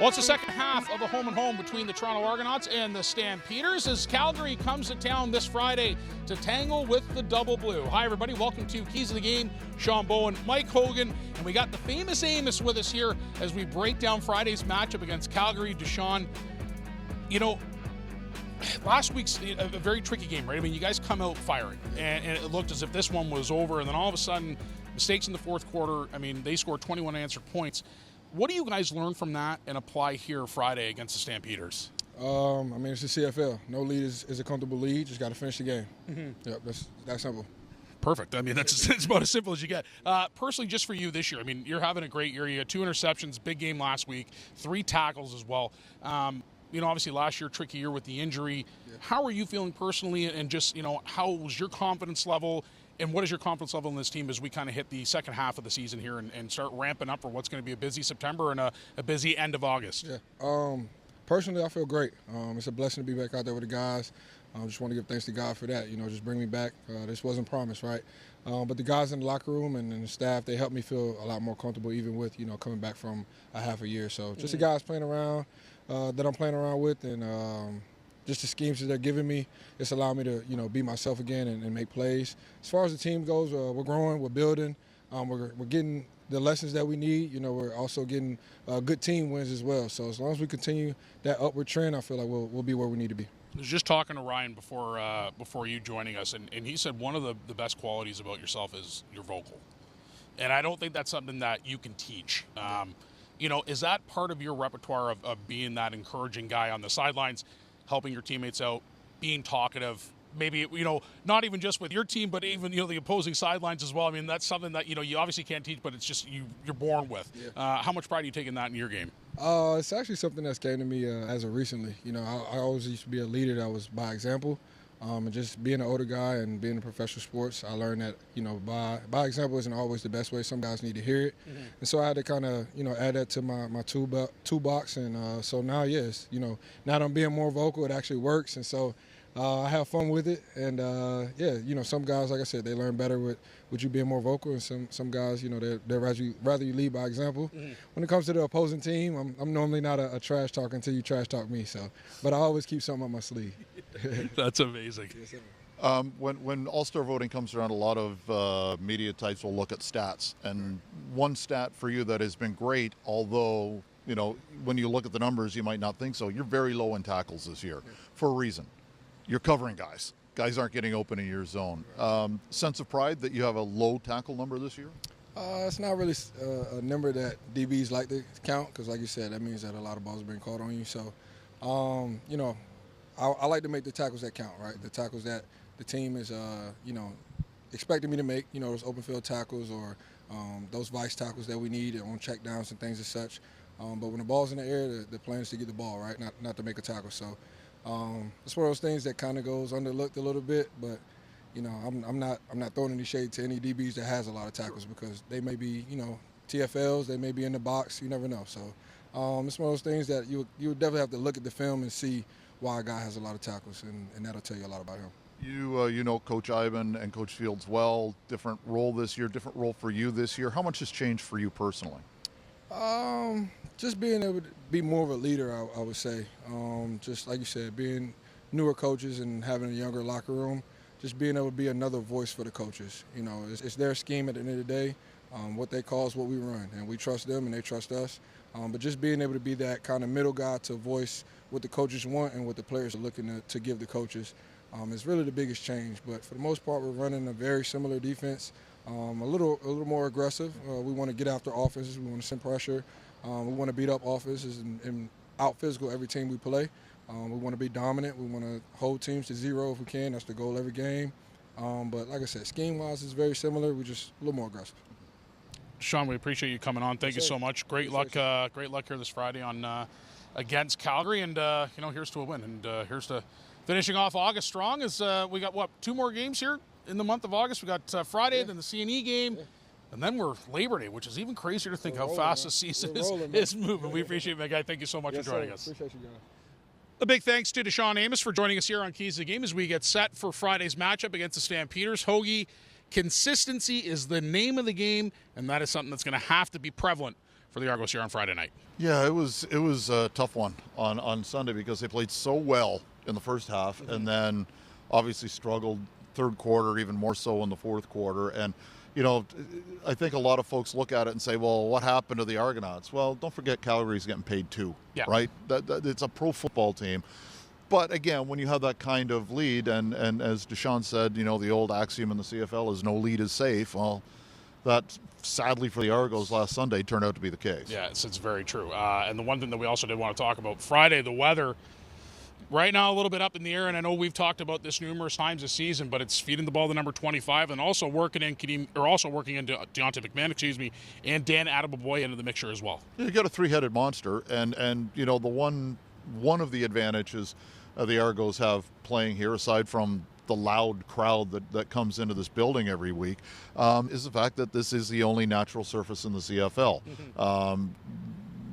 Well, it's the second half of a home-and-home between the Toronto Argonauts and the Stampeders as Calgary comes to town this Friday to tangle with the Double Blue. Hi, everybody. Welcome to Keys of the Game. Sean Bowen, Mike Hogan, and we got the famous Amos with us here as we break down Friday's matchup against Calgary. DaShaun, you know, last week's a very tricky game, right? I mean, you guys come out firing, and it looked as if this one was over, and then all of a sudden, mistakes in the fourth quarter. I mean, they scored 21 unanswered points. What do you guys learn from that and apply here Friday against the Stampeders? I mean, it's the CFL. No lead is a comfortable lead. Just got to finish the game. Yep, that's that simple. Perfect. I mean, it's about as simple as you get. Personally, just for you this year, I mean, you're having a great year. You had 2 interceptions, big game last week, 3 tackles as well. You know, obviously last year, tricky year with the injury. Yeah. How are you feeling personally, and just, you know, how was your confidence level? And what is your confidence level in this team as we kind of hit the second half of the season here and start ramping up for what's going to be a busy September and a busy end of August? Yeah. Personally, I feel great. It's a blessing to be back out there with the guys. I just want to give thanks to God for that. You know, just bring me back. This wasn't promised, right? But the guys in the locker room and the staff, they helped me feel a lot more comfortable, even with, you know, coming back from a half a year. So just the guys playing around that I'm playing around with, and just the schemes that they're giving me, it's allowing me to, you know, be myself again and make plays. As far as the team goes, we're growing, we're building, we're getting the lessons that we need. You know, we're also getting good team wins as well. So as long as we continue that upward trend, I feel like we'll be where we need to be. I was just talking to Ryan before you joining us, and he said one of the best qualities about yourself is you're vocal. And I don't think that's something that you can teach. You know, is that part of your repertoire of being that encouraging guy on the sidelines, helping your teammates out, being talkative, maybe, you know, not even just with your team, but even, you know, the opposing sidelines as well? I mean, that's something that, you know, you obviously can't teach, but it's just you're born with. Yeah. How much pride do you take in that in your game? It's actually something that's came to me as of recently. You know, I always used to be a leader that was by example. And just being an older guy and being in professional sports, I learned that, you know, by example isn't always the best way. Some guys need to hear it. And so I had to kind of, you know, add that to my toolbox. And so now, yes, you know, now that I'm being more vocal, it actually works. And so I have fun with it. And, yeah, you know, some guys, like I said, they learn better with you being more vocal. And some guys, you know, they'd rather you lead by example. When it comes to the opposing team, I'm normally not a trash talker until you trash talk me. So, but I always keep something up my sleeve. That's amazing. When All-Star voting comes around, a lot of media types will look at stats. And one stat for you that has been great, although, you know, when you look at the numbers, you might not think so. You're very low in tackles this year for a reason. You're covering guys. Guys aren't getting open in your zone. Sense of pride that you have a low tackle number this year? It's not really a number that DBs like to count because, like you said, that means that a lot of balls are being caught on you. So, you know, I like to make the tackles that count, right? The tackles that the team is, you know, expecting me to make, you know, those open field tackles or those vice tackles that we need on check downs and things as such. But when the ball's in the air, the plan is to get the ball, right? Not to make a tackle. So it's one of those things that kind of goes underlooked a little bit, but you know, I'm not throwing any shade to any DBs that has a lot of tackles because they may be, you know, TFLs, they may be in the box, you never know. So it's one of those things that you would definitely have to look at the film and see why a guy has a lot of tackles, and that'll tell you a lot about him. You know Coach Ivan and Coach Fields well, different role this year, different role for you this year. How much has changed for you personally? Just being able to be more of a leader, I would say. Just like you said, being newer coaches and having a younger locker room, just being able to be another voice for the coaches. You know, it's their scheme at the end of the day. What they call is what we run, and we trust them and they trust us. But just being able to be that kind of middle guy to voice what the coaches want and what the players are looking to give the coaches is really the biggest change. But for the most part, we're running a very similar defense, a little more aggressive. We want to get after offenses. We want to send pressure. We want to beat up offenses and out-physical every team we play. We want to be dominant. We want to hold teams to 0 if we can. That's the goal every game. But like I said, scheme-wise, it's very similar. We're just a little more aggressive. Sean, we appreciate you coming on. Thank you so much. Great luck here this Friday on against Calgary, and you know, here's to a win, and here's to finishing off August strong. As we got 2 more games here in the month of August. We got Friday, then the CNE game. And then we're Labor Day, which is even crazier to think how fast the season is moving. We appreciate it, my guy. Thank you so much for joining us. Appreciate you, guys. A big thanks to DaShaun Amos for joining us here on Keys to the Game as we get set for Friday's matchup against the Stampeders. Hoagie, consistency is the name of the game, and that is something that's going to have to be prevalent for the Argos here on Friday night. Yeah, it was a tough one on Sunday because they played so well in the first half and then obviously struggled third quarter, even more so in the fourth quarter. And, you know, I think a lot of folks look at it and say, well, what happened to the Argonauts? Well, don't forget Calgary's getting paid too, right? It's a pro football team. But again, when you have that kind of lead, and as DaShaun said, you know, the old axiom in the CFL is no lead is safe. Well, that sadly for the Argos last Sunday turned out to be the case. Yeah, it's very true. And the one thing that we also did want to talk about, Friday, the weather, right now a little bit up in the air, and I know we've talked about this numerous times this season, but it's feeding the ball to number 25 and also working into Deontay McMahon, and Dan Attaboy into the mixture as well. You got a three-headed monster, and you know, the one of the advantages the Argos have playing here, aside from the loud crowd that comes into this building every week, is the fact that this is the only natural surface in the CFL.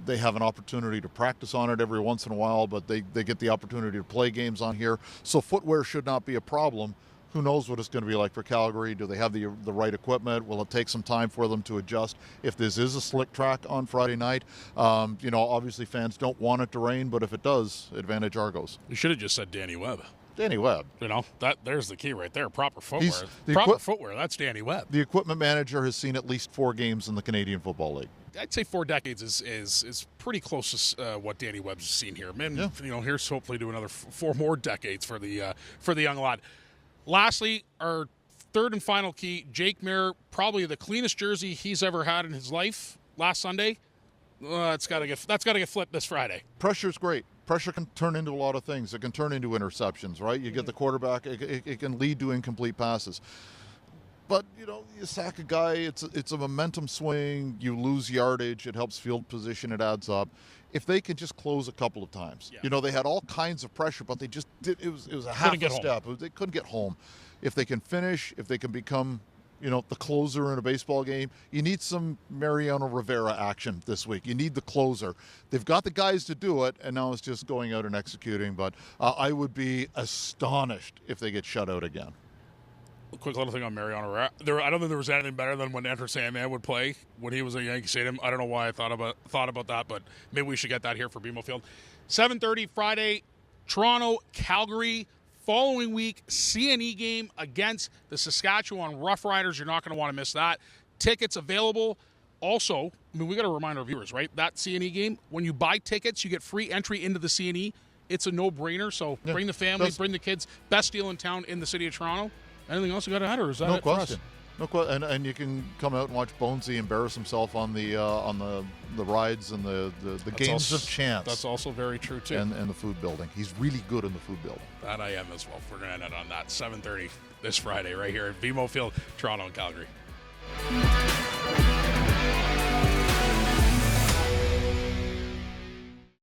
They have an opportunity to practice on it every once in a while, but they get the opportunity to play games on here. So footwear should not be a problem. Who knows what it's going to be like for Calgary? Do they have the right equipment? Will it take some time for them to adjust? If this is a slick track on Friday night, you know, obviously fans don't want it to rain, but if it does, advantage Argos. You should have just said Danny Webb. Danny Webb. You know, there's the key right there. Proper footwear. Footwear, that's Danny Webb. The equipment manager has seen at least 4 games in the Canadian Football League. I'd say 4 decades is pretty close to what Danny Webb's seen here. Man, you know, here's hopefully do another 4 more decades for the young lad. Lastly, our third and final key, Jake Mayer, probably the cleanest jersey he's ever had in his life last Sunday. That's got to get flipped this Friday. Pressure's great. Pressure can turn into a lot of things. It can turn into interceptions, right? You get the quarterback, it can lead to incomplete passes. But, you know, you sack a guy, it's a momentum swing, you lose yardage, it helps field position, it adds up. If they could just close a couple of times. You know, they had all kinds of pressure, but they just did, it was a half a step. They couldn't get home. If they can finish, if they can become, you know, the closer in a baseball game, you need some Mariano Rivera action this week. You need the closer. They've got the guys to do it, and now it's just going out and executing. But I would be astonished if they get shut out again. A quick little thing on Mariano Rivera. I don't think there was anything better than when Enter Sandman would play when he was at Yankee Stadium. I don't know why I thought about that, but maybe we should get that here for BMO Field. 7:30 Friday, Toronto, Calgary. Following week, CNE game against the Saskatchewan Roughriders. You're not going to want to miss that. Tickets available. Also, I mean, we got to remind our viewers, right? That CNE game, when you buy tickets, you get free entry into the CNE. It's a no-brainer. So bring the family, bring the kids. Best deal in town in the city of Toronto. Anything else you got to add, or is that it for us? No question. And you can come out and watch Bonesy embarrass himself on the rides and the games of chance. That's also very true too. And the food building. He's really good in the food building. That I am as well. We're going to end it on that 7:30 this Friday right here at BMO Field, Toronto and Calgary.